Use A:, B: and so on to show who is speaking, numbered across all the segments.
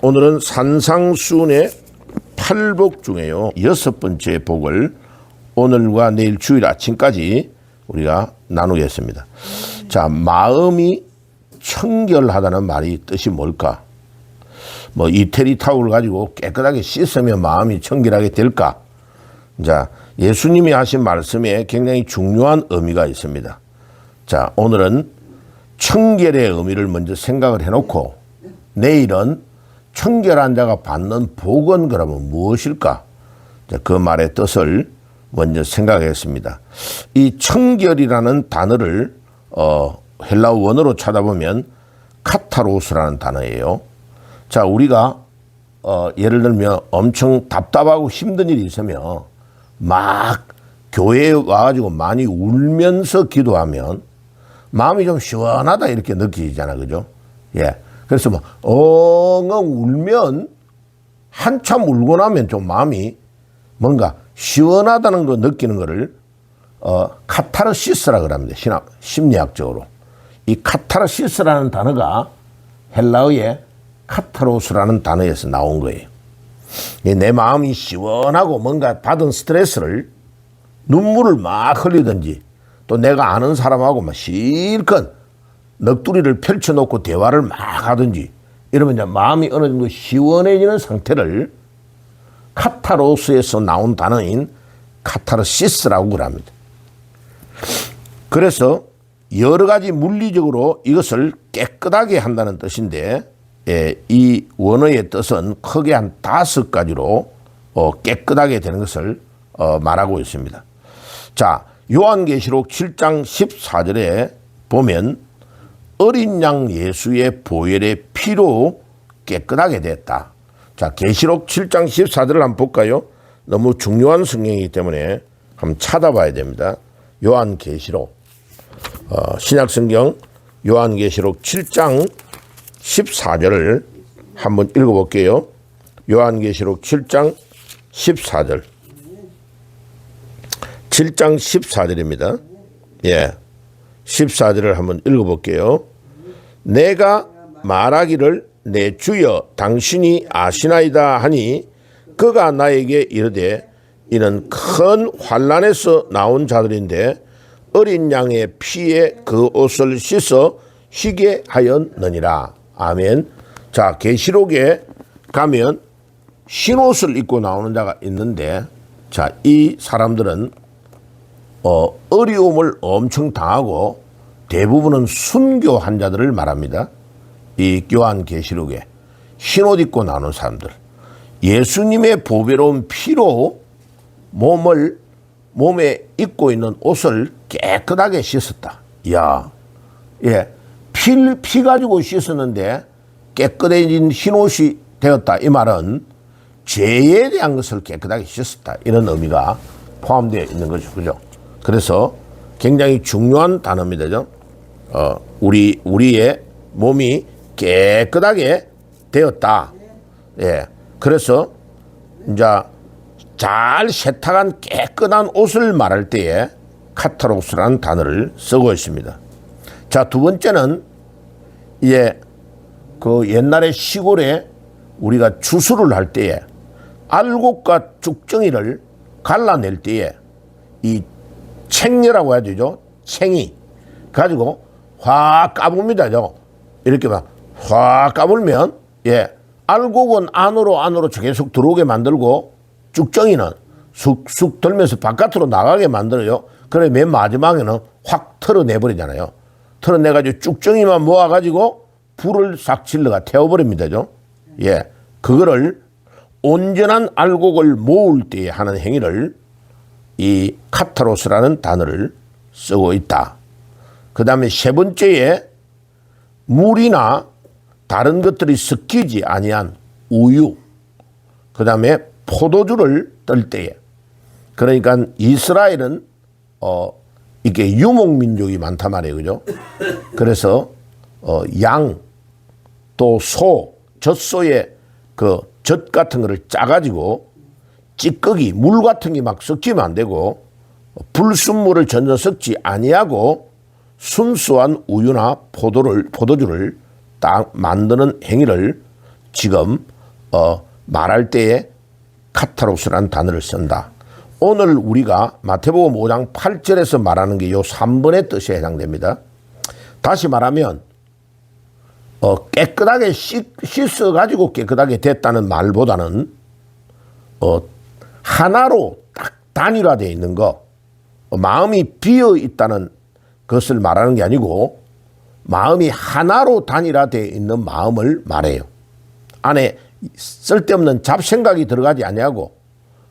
A: 오늘은 산상수훈의 8복 중에요. 6번째 복을 오늘과 내일 주일 아침까지 우리가 나누겠습니다. 자, 마음이 청결하다는 말이 뜻이 뭘까? 뭐 이태리 타올을 가지고 깨끗하게 씻으면 마음이 청결하게 될까? 자, 예수님이 하신 말씀에 굉장히 중요한 의미가 있습니다. 자, 오늘은 청결의 의미를 먼저 생각을 해놓고 내일은 청결한 자가 받는 복은 그러면 무엇일까? 자, 그 말의 뜻을 먼저 생각하겠습니다. 이 청결이라는 단어를 헬라어 원어로 찾아보면 카타로스라는 단어예요. 자, 우리가 예를 들면 엄청 답답하고 힘든 일이 있으면 막 교회에 와가지고 많이 울면서 기도하면 마음이 좀 시원하다 이렇게 느끼잖아, 그죠? 예. 그래서 뭐 엉엉 울면 한참 울고 나면 좀 마음이 뭔가 시원하다는 거 느끼는 거를 카타르시스라 그럽니다. 심리학적으로. 이 카타르시스라는 단어가 헬라어의 카타로스라는 단어에서 나온 거예요. 내 마음이 시원하고 뭔가 받은 스트레스를 눈물을 막 흘리든지 또 내가 아는 사람하고 막 실컷 넋두리를 펼쳐놓고 대화를 막 하든지 이러면 이제 마음이 어느 정도 시원해지는 상태를 카타로스에서 나온 단어인 카타르시스라고 그럽니다. 그래서 여러 가지 물리적으로 이것을 깨끗하게 한다는 뜻인데 이 원어의 뜻은 크게 한 5가지로 깨끗하게 되는 것을 말하고 있습니다. 자, 요한계시록 7장 14절에 보면 어린 양 예수의 보혈의 피로 깨끗하게 됐다. 자, 계시록 7장 14절을 한번 볼까요? 너무 중요한 성경이기 때문에 한번 찾아봐야 됩니다. 요한계시록 신약성경 요한계시록 7장 14절을 한번 읽어볼게요. 요한계시록 7장 14절. 7장 14절입니다. 예. 14절을 한번 읽어볼게요. 내가 말하기를 내 주여 당신이 아시나이다 하니 그가 나에게 이르되 이는 큰 환난에서 나온 자들인데 어린 양의 피에 그 옷을 씻어 쉬게 하였느니라. 아멘. 자, 계시록에 가면 흰옷을 입고 나오는 자가 있는데 자, 이 사람들은 어려움을 엄청 당하고 대부분은 순교한 자들을 말합니다. 이 요한계시록에 흰옷 입고 나오는 사람들, 예수님의 보배로운 피로 몸에 입고 있는 옷을 깨끗하게 씻었다. 이야, 예, 피 가지고 씻었는데 깨끗해진 흰옷이 되었다. 이 말은 죄에 대한 것을 깨끗하게 씻었다. 이런 의미가 포함되어 있는 거죠, 그죠? 그래서 굉장히 중요한 단어입니다. 우리의 몸이 깨끗하게 되었다. 예. 그래서 이제 잘 세탁한 깨끗한 옷을 말할 때에 카타로스라는 단어를 쓰고 있습니다. 자, 두 번째는 이제 그 옛날에 시골에 우리가 주수를 할 때에 알곡과 쭉정이를 갈라낼 때에 이 챙녀라고 해야 되죠. 챙이 가지고 확 까봅니다. 이렇게 막 확 까불면 예, 알곡은 안으로 계속 들어오게 만들고 쭉정이는 쑥쑥 들면서 바깥으로 나가게 만들어요. 그래 맨 마지막에는 확 털어내버리잖아요. 털어내가지고 쭉정이만 모아가지고 불을 싹 질러가 태워버립니다. 예, 그거를 온전한 알곡을 모을 때 하는 행위를 이 카타로스라는 단어를 쓰고 있다. 그 다음에 세 번째에 물이나 다른 것들이 섞이지 아니한 우유, 그 다음에 포도주를 뜰 때에, 그러니까 이스라엘은 이게 유목민족이 많단 말이에요, 그죠? 그래서 양, 또 소, 젖소의 그 젖 같은 거를 짜가지고 찌꺼기, 물 같은 게 막 섞이면 안 되고 불순물을 전혀 섞지 아니하고 순수한 우유나 포도주를 딱 만드는 행위를 지금 말할 때에 카타로스라는 단어를 쓴다. 오늘 우리가 마태복음 5장 8절에서 말하는 게 요 3번의 뜻에 해당됩니다. 다시 말하면 깨끗하게 씻어가지고 깨끗하게 됐다는 말보다는 하나로 딱 단일화되어 있는 거, 마음이 비어 있다는 것을 말하는 게 아니고 마음이 하나로 단일화되어 있는 마음을 말해요. 안에 쓸데없는 잡생각이 들어가지 아니하고,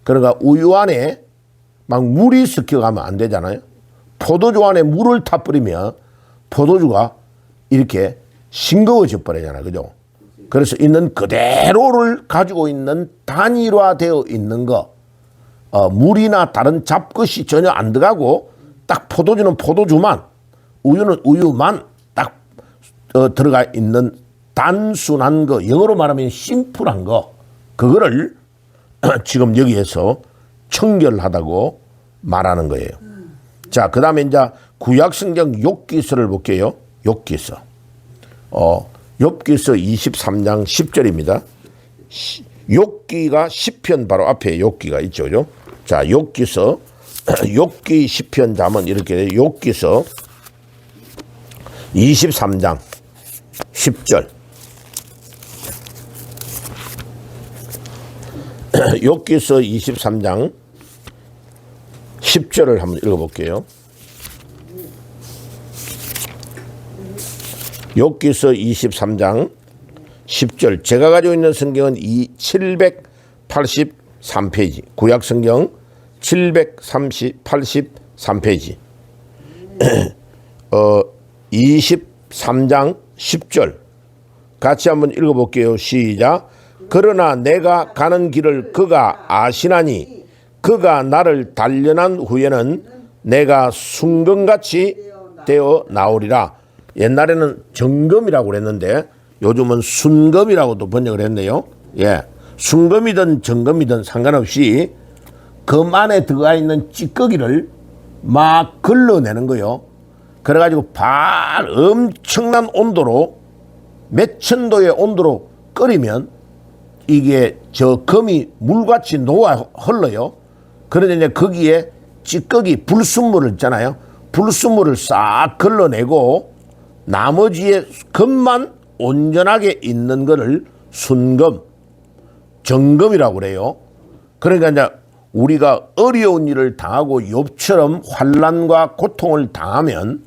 A: 그러니까 우유 안에 막 물이 섞여가면 안 되잖아요. 포도주 안에 물을 타버리면 포도주가 이렇게 싱거워져 버리잖아요. 그죠? 그래서 있는 그대로를 가지고 있는 단일화되어 있는 거, 물이나 다른 잡것이 전혀 안 들어가고 딱 포도주는 포도주만, 우유는 우유만 딱 들어가 있는 단순한 거, 영어로 말하면 심플한 거, 그거를 지금 여기에서 청결하다고 말하는 거예요. 자, 그 다음에 이제 구약성경 욥기서를 볼게요. 욥기서. 욥기서 23장 10절입니다. 욥기가 시편 바로 앞에 욥기가 있죠. 그죠? 자, 욥기서, 욥기 시편 자면 이렇게 욥기서 23장 10절. 욥기서 23장 10절을 한번 읽어볼게요. 욥기서 23장 10절. 제가 가지고 있는 성경은 783페이지. 구약성경 783페이지. 23장 10절. 같이 한번 읽어볼게요. 시작. 그러나 내가 가는 길을 그가 아시나니 그가 나를 단련한 후에는 내가 순금같이 되어 나오리라. 옛날에는 정금이라고 그랬는데 요즘은 순금이라고도 번역을 했네요. 예, 순금이든 정금이든 상관없이 금 안에 들어가 있는 찌꺼기를 막 걸러내는 거요. 그래가지고 엄청난 온도로 몇천도의 온도로 끓이면 이게 저 금이 물같이 녹아 흘러요. 그런데 이제 거기에 찌꺼기 불순물을 있잖아요. 불순물을 싹 걸러내고 나머지의 금만 온전하게 있는 거를 순금, 정금이라고 그래요. 그러니까 이제 우리가 어려운 일을 당하고 욥처럼 환난과 고통을 당하면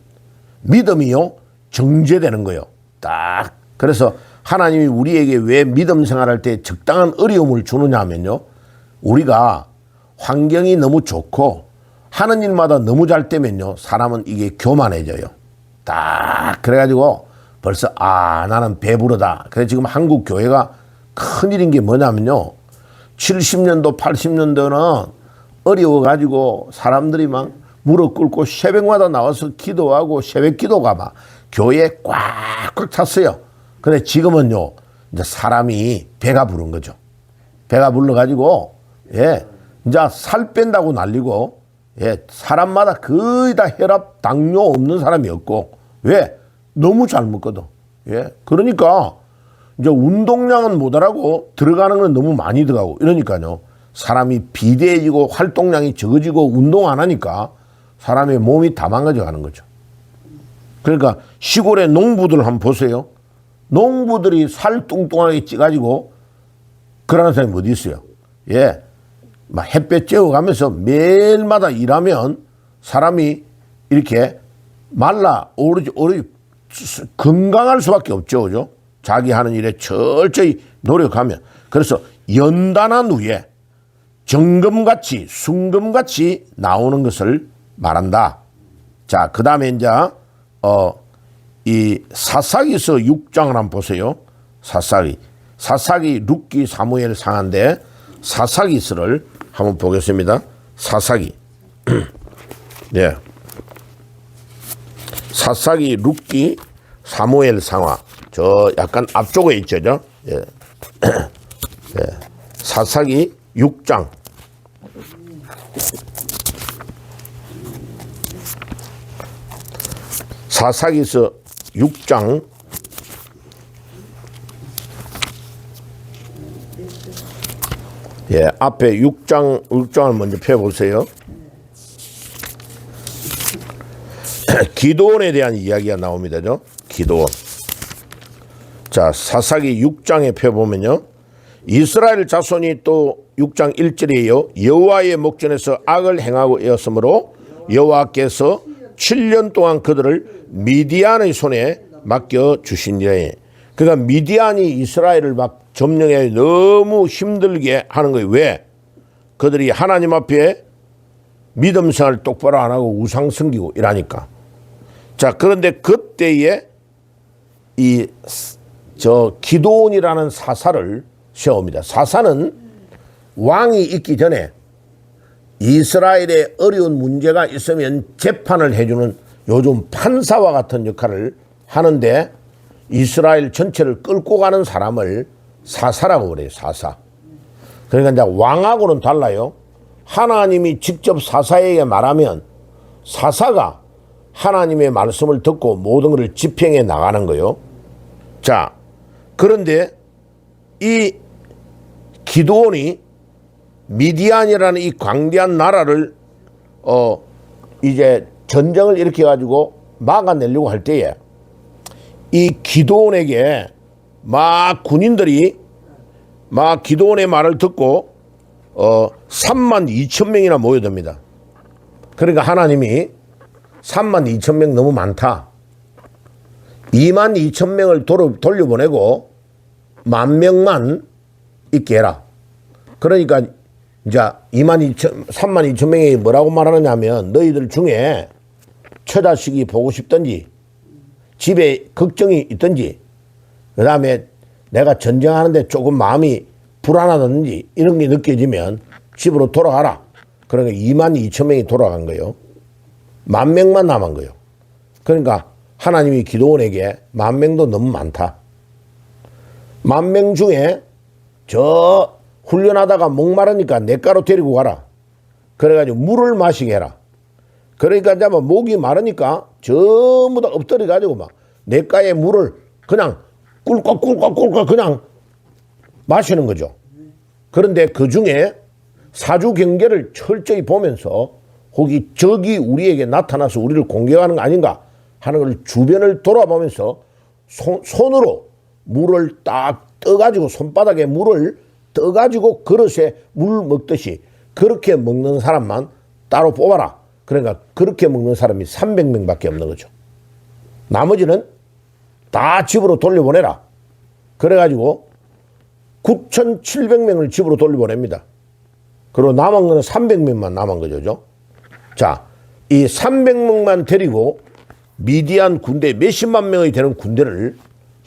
A: 믿음이요 정죄되는 거예요. 딱. 그래서 하나님이 우리에게 왜 믿음 생활할 때 적당한 어려움을 주느냐 하면요, 우리가 환경이 너무 좋고 하는 일마다 너무 잘 되면요, 사람은 이게 교만해져요. 딱 그래가지고 벌써 나는 배부르다. 그래 지금 한국 교회가 큰일인 게 뭐냐면요, 70년도 80년도는 어려워가지고 사람들이 막 무릎 꿇고 새벽마다 나와서 기도하고 새벽 기도가 막 교회에 꽉꽉 찼어요. 근데 지금은요, 이제 사람이 배가 부른 거죠. 배가 불러가지고, 예, 이제 살 뺀다고 난리고, 예, 사람마다 거의 다 혈압, 당뇨 없는 사람이 없고, 왜? 너무 잘 먹거든. 예, 그러니까 이제 운동량은 못하라고 들어가는 건 너무 많이 들어가고 이러니까요, 사람이 비대해지고 활동량이 적어지고 운동 안 하니까 사람의 몸이 다 망가져 가는 거죠. 그러니까 시골의 농부들 한번 보세요. 농부들이 살 뚱뚱하게 찌가지고 그러는 사람이 어디 있어요? 예, 막 햇볕 쬐어가면서 매일마다 일하면 사람이 이렇게 말라 오르지 건강할 수밖에 없죠, 그죠? 자기 하는 일에 철저히 노력하면. 그래서 연단한 후에 정금같이 순금같이 나오는 것을 말한다. 자, 그 다음에 이제 이 사사기서 6장을 한번 보세요. 사사기 룻기 사무엘 상한데 사사기서를 한번 보겠습니다. 사사기. 네. 사사기 룻기 사무엘 상하. 저 약간 앞쪽에 있죠. 예. 예. 사사기 6장. 사사기서 6장 예, 앞에 6장을 먼저 펴보세요. 기드온에 대한 이야기가 나옵니다. 기드온. 자, 사사기 6장에 펴보면요. 이스라엘 자손이 또 6장 1절이에요. 여호와의 목전에서 악을 행하고 있었으므로 여호와께서 7년 동안 그들을 미디안의 손에 맡겨 주시니라. 그러니까 미디안이 이스라엘을 막 점령해 너무 힘들게 하는 거예요. 왜? 그들이 하나님 앞에 믿음 생활 똑바로 안 하고 우상 섬기고 이러니까. 자, 그런데 그때에 기드온이라는 사사를 세웁니다. 사사는 왕이 있기 전에 이스라엘에 어려운 문제가 있으면 재판을 해주는 요즘 판사와 같은 역할을 하는데 이스라엘 전체를 끌고 가는 사람을 사사라고 그래요. 사사. 그러니까 이제 왕하고는 달라요. 하나님이 직접 사사에게 말하면 사사가 하나님의 말씀을 듣고 모든 것을 집행해 나가는 거예요. 자, 그런데 이 기드온이 미디안이라는 이 광대한 나라를 이제 전쟁을 일으켜 가지고 막아내려고 할 때에 이 기드온에게 막 군인들이 막 기드온의 말을 듣고 3만 2천 명이나 모여듭니다. 그러니까 하나님이 3만 2천 명 너무 많다. 2만 2천 명을 돌려보내고 10,000명만 있게 해라. 그러니까 이제 3만 2천 명이 뭐라고 말하느냐면 너희들 중에 처자식이 보고 싶든지 집에 걱정이 있든지 그 다음에 내가 전쟁하는데 조금 마음이 불안하든지 이런 게 느껴지면 집으로 돌아가라. 그러니까 2만 2천 명이 돌아간 거예요. 10,000명만 남은 거예요. 그러니까 하나님이 기드온에게 10,000명도 너무 많다. 10,000명 중에 저 훈련하다가 목마르니까 냇가로 데리고 가라. 그래가지고 물을 마시게 해라. 그러니까 이제 뭐 목이 마르니까 전부 다 엎드려가지고 막 냇가에 물을 그냥 꿀꺽 그냥 마시는 거죠. 그런데 그 중에 사주 경계를 철저히 보면서 혹이 적이 우리에게 나타나서 우리를 공격하는 거 아닌가 하는 걸 주변을 돌아보면서 손으로 물을 딱 떠가지고 손바닥에 물을 떠가지고 그릇에 물 먹듯이 그렇게 먹는 사람만 따로 뽑아라. 그러니까 그렇게 먹는 사람이 300명밖에 없는 거죠. 나머지는 다 집으로 돌려보내라. 그래가지고 9,700명을 집으로 돌려보냅니다. 그리고 남은 거는 300명만 남은 거죠. 자, 이 300명만 데리고 미디안 군대 몇십만 명이 되는 군대를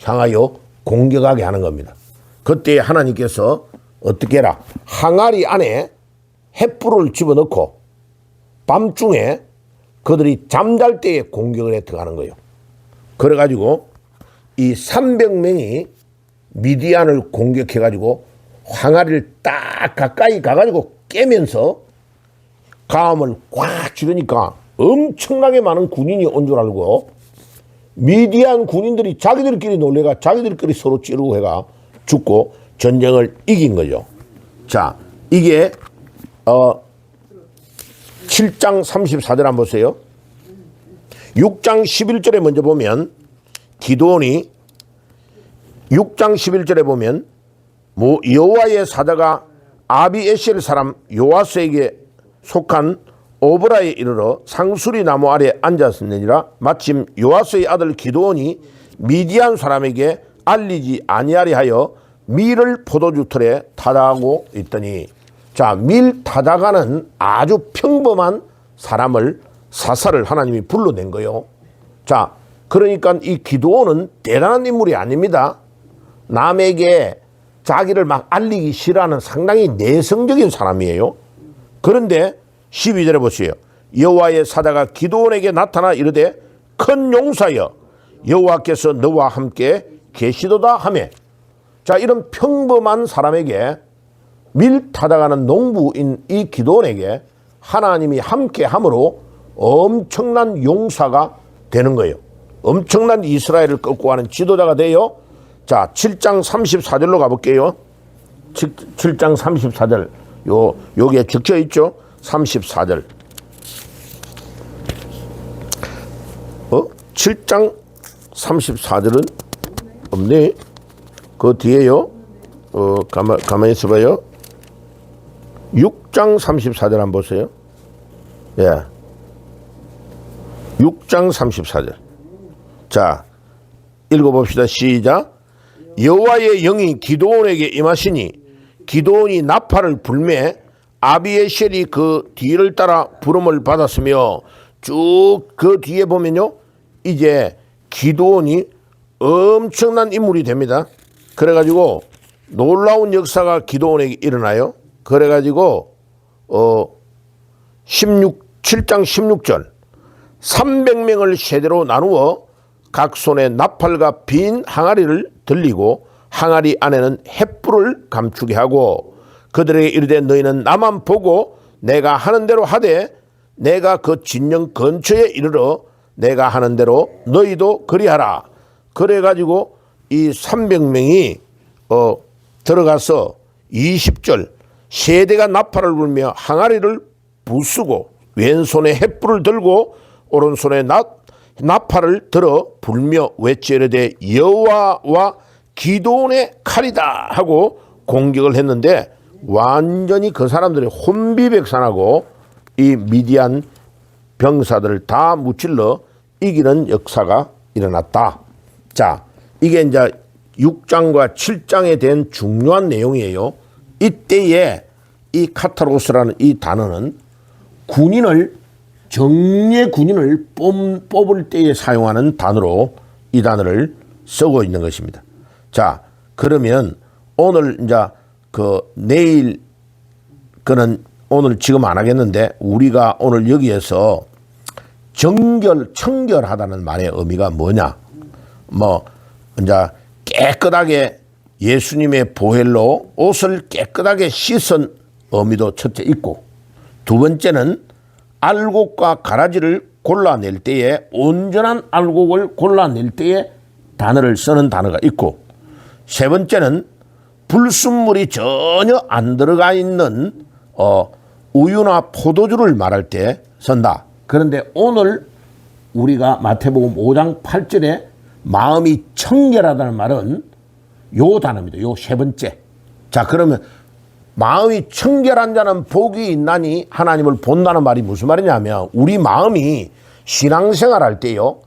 A: 향하여 공격하게 하는 겁니다. 그때 하나님께서 어떻게 해라? 항아리 안에 횃불을 집어넣고 밤중에 그들이 잠잘 때에 공격을 해 들어가는 거예요. 그래가지고 이 300명이 미디안을 공격해가지고 항아리를 딱 가까이 가가지고 깨면서 가음을 꽉 지르니까 엄청나게 많은 군인이 온 줄 알고 미디안 군인들이 자기들끼리 놀래가 자기들끼리 서로 찌르고 해가 죽고 전쟁을 이긴 거죠. 자, 이게 7장 34절 한번 보세요. 6장 11절에 먼저 보면 기드온이 6장 11절에 보면 여호와의 사자가 아비에셀 사람 요아스에게 속한 오브라에 이르러 상수리 나무 아래 앉았느니라. 마침 요아스의 아들 기드온이 미디안 사람에게 알리지 아니하리 하여 밀을 포도주 틀에 타다하고 있더니, 자, 밀 타다가는 아주 평범한 사람을 사사를 하나님이 불러낸 거예요. 자, 그러니까 이 기드온은 대단한 인물이 아닙니다. 남에게 자기를 막 알리기 싫어하는 상당히 내성적인 사람이에요. 그런데 12절에 보세요. 여호와의 사자가 기드온에게 나타나 이르되 큰 용사여 여호와께서 너와 함께 계시도다 하며, 자, 이런 평범한 사람에게 밀 타다가는 농부인 이 기드온에게 하나님이 함께 함으로 엄청난 용사가 되는 거예요. 엄청난 이스라엘을 끌고 가는 지도자가 돼요. 자, 7장 34절로 가볼게요. 7장 34절 요게 적혀 있죠. 34절 7장 34절은 없네. 그 뒤에요. 가만히 있어봐요. 6장 34절 한번 보세요. 예. 6장 34절. 자, 읽어봅시다. 시작. 여호와의 영이 기드온에게 임하시니 기드온이 나팔을 불매 아비에셀이 그 뒤를 따라 부름을 받았으며, 쭉 그 뒤에 보면요, 이제 기드온이 엄청난 인물이 됩니다. 그래가지고 놀라운 역사가 기드온에게 일어나요. 그래가지고 7장 16절 300명을 세대로 나누어 각 손에 나팔과 빈 항아리를 들리고 항아리 안에는 횃불을 감추게 하고 그들에게 이르되 너희는 나만 보고 내가 하는 대로 하되 내가 그 진영 근처에 이르러 내가 하는 대로 너희도 그리하라. 그래가지고 이 300명이 들어가서 20절 세대가 나팔을 불며 항아리를 부수고 왼손에 횃불을 들고 오른손에 나팔을 들어 불며 외치르되 여호와와 기드온의 칼이다 하고 공격을 했는데, 완전히 그 사람들이 혼비백산하고 이 미디안 병사들을 다 무찔러 이기는 역사가 일어났다. 자, 이게 이제 6장과 7장에 대한 중요한 내용이에요. 이때에 이 카타로스라는 이 단어는 정예 군인을 뽑을 때에 사용하는 단어로 이 단어를 쓰고 있는 것입니다. 자, 그러면 오늘 이제 내일 그는 오늘 지금 안 하겠는데, 우리가 오늘 여기에서 청결하다는 말의 의미가 뭐냐? 이제 깨끗하게 예수님의 보혈로 옷을 깨끗하게 씻은 의미도 첫째 있고, 두 번째는 알곡과 가라지를 골라낼 때에 온전한 알곡을 골라낼 때에 단어를 쓰는 단어가 있고, 세 번째는 불순물이 전혀 안 들어가 있는 우유나 포도주를 말할 때 쓴다. 그런데 오늘 우리가 마태복음 5장 8절에 마음이 청결하다는 말은 요 단어입니다. 요 세 번째. 자, 그러면 마음이 청결한 자는 복이 있나니 하나님을 본다는 말이 무슨 말이냐면, 우리 마음이 신앙생활 할 때요,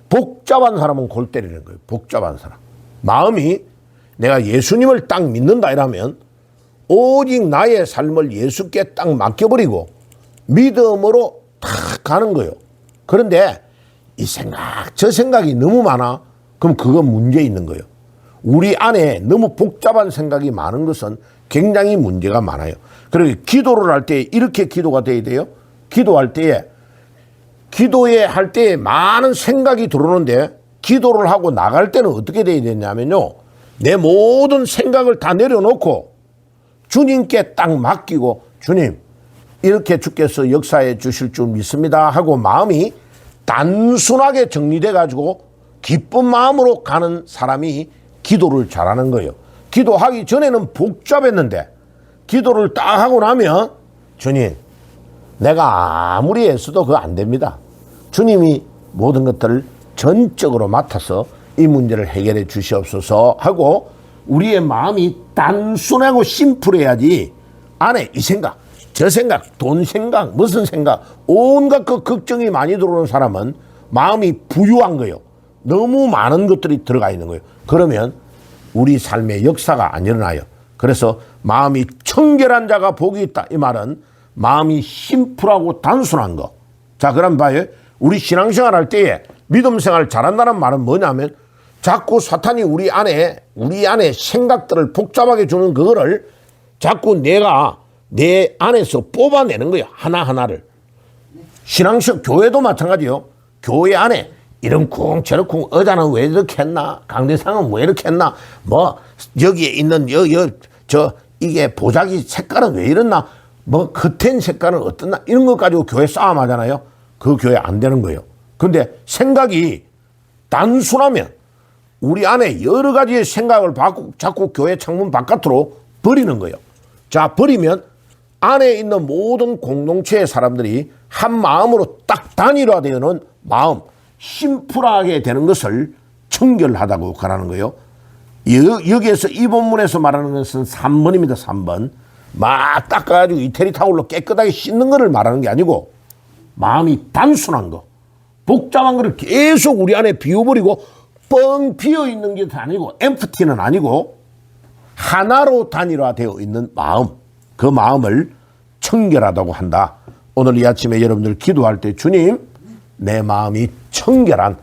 A: 복잡한 사람은 골 때리는 거예요. 복잡한 사람. 마음이 내가 예수님을 딱 믿는다 이러면 오직 나의 삶을 예수께 딱 맡겨버리고 믿음으로 탁 가는 거예요. 그런데 이 생각 저 생각이 너무 많아. 그럼 그건 문제 있는 거예요. 우리 안에 너무 복잡한 생각이 많은 것은 굉장히 문제가 많아요. 그리고 기도를 할 때 이렇게 기도가 돼야 돼요. 기도할 때에 많은 생각이 들어오는데, 기도를 하고 나갈 때는 어떻게 돼야 되냐면요, 내 모든 생각을 다 내려놓고 주님께 딱 맡기고, 주님 이렇게 주께서 역사해 주실 줄 믿습니다 하고 마음이 단순하게 정리돼 가지고 기쁜 마음으로 가는 사람이 기도를 잘하는 거예요. 기도하기 전에는 복잡했는데 기도를 딱 하고 나면, 주님 내가 아무리 애써도 그거 안 됩니다. 주님이 모든 것들을 전적으로 맡아서 이 문제를 해결해 주시옵소서 하고, 우리의 마음이 단순하고 심플해야지 안에 이 생각 저 생각 돈 생각 무슨 생각 온갖 그 걱정이 많이 들어오는 사람은 마음이 부유한 거예요. 너무 많은 것들이 들어가 있는 거예요. 그러면 우리 삶의 역사가 안 일어나요. 그래서 마음이 청결한 자가 복이 있다, 이 말은 마음이 심플하고 단순한 거. 자, 그럼 봐요. 우리 신앙생활 할 때에 믿음 생활 잘한다는 말은 뭐냐면, 자꾸 사탄이 우리 안에 생각들을 복잡하게 주는 그거를 자꾸 내가 내 안에서 뽑아내는 거예요. 하나하나를. 신앙생 교회도 마찬가지요. 교회 안에 이런쿵 저런쿵 의자는 왜 이렇게 했나, 강대상은 왜 이렇게 했나, 여기에 있는 이게 보자기 색깔은 왜 이랬나, 겉엔 색깔은 어떻나, 이런 것 가지고 교회 싸움하잖아요. 그 교회 안 되는 거예요. 근데 생각이 단순하면 우리 안에 여러 가지의 생각을 자꾸 교회 창문 바깥으로 버리는 거예요. 자, 버리면 안에 있는 모든 공동체의 사람들이 한 마음으로 딱 단일화되는 마음, 심플하게 되는 것을 청결하다고 가라는 거예요. 여기에서 이 본문에서 말하는 것은 3번입니다. 3번. 막 닦아가지고 이태리 타올로 깨끗하게 씻는 것을 말하는 게 아니고 마음이 단순한 거, 복잡한 것을 계속 우리 안에 비워버리고 뻥 비어있는 게 아니고 엠프티는 아니고 하나로 단일화되어 있는 마음, 그 마음을 청결하다고 한다. 오늘 이 아침에 여러분들 기도할 때 주님, 내 마음이 청결한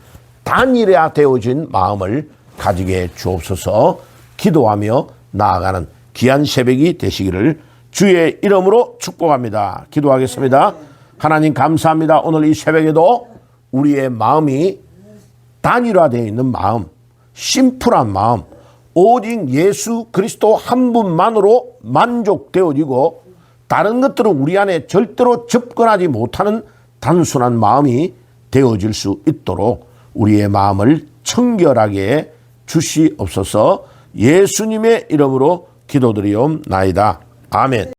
A: 단일화되어진 마음을 가지게 주옵소서. 기도하며 나아가는 귀한 새벽이 되시기를 주의 이름으로 축복합니다. 기도하겠습니다. 하나님 감사합니다. 오늘 이 새벽에도 우리의 마음이 단일화되어 있는 마음, 심플한 마음, 오직 예수 그리스도 한 분만으로 만족되어지고 다른 것들은 우리 안에 절대로 접근하지 못하는 단순한 마음이 되어질 수 있도록 우리의 마음을 청결하게 주시옵소서. 예수님의 이름으로 기도드리옵나이다. 아멘.